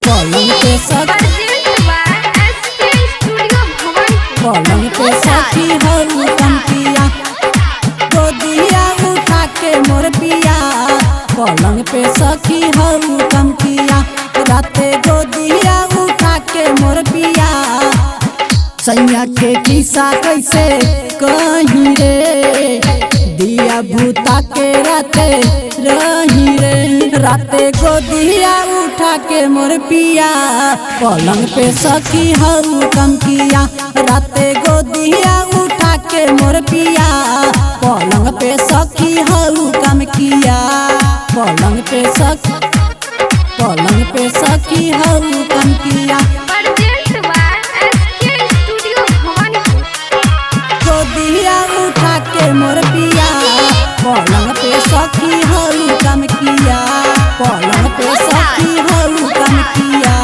पलंग पे सखी हऊ कमकिया गोदिया उठा के मोर पिया। पलंग पे सखी हऊ कमकिया राते गोदिया उठा के मोर पिया। सैया के किस्सा कैसे कहीं रे दिया भूता के राते रही रे। राते गोदिया उठा के मोर पिया। पलंग पे सखी हऊ कमकिया राते गोदिया उठा के मोर पिया। पलंग पे सखी हऊ कमकिया पलंग पे सखी हऊ कमकिया। गोदिया उठा के मोर पिया। पलंग पे सखी हऊ कमकिया पलंग पे सखी हऊ कमकिया।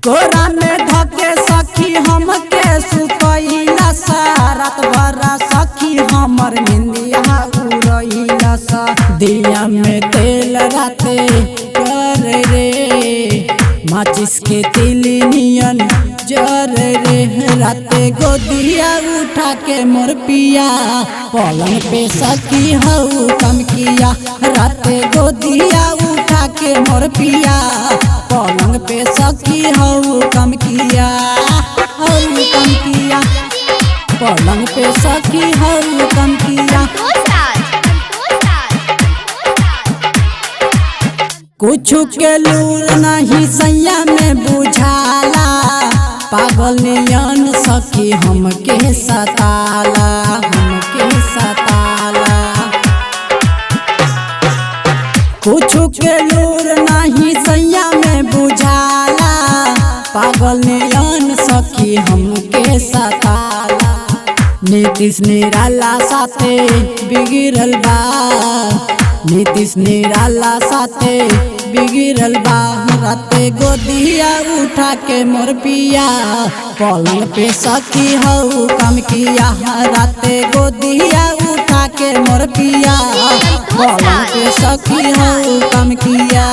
तोरा में धके सखी हमके सुतैला सा रात भर सखी हमर निंदिया उड़ैला सा। दिया में तेल राते कर रे माचिस के तिली नियन जर रे। राते गोदिया उठा के मोर पिया। पलंग पे सखी हऊ कमकिया राते गोदिया उठा के मोर पिया। पलंग पे सखी हऊ कमकिया पलंग पे सखी हऊ कमकिया। कुछ के लूर नहीं सैया में बुझाला। पागल नियन सखी हमके सताला कुछ के लूर नहीं सैया में बुझाला। पागल नियन सखी हमके सताला। नीतीश निराला साथे बिगिरल बा। नीतीश निराला साथे बिगिरल बा। राते गोदिया उठा के मोर पिया। पलंग पे सखी हऊ कमकिया राते गोदिया उठा के मोर पिया। पलंग पे सखी हऊ कमकिया।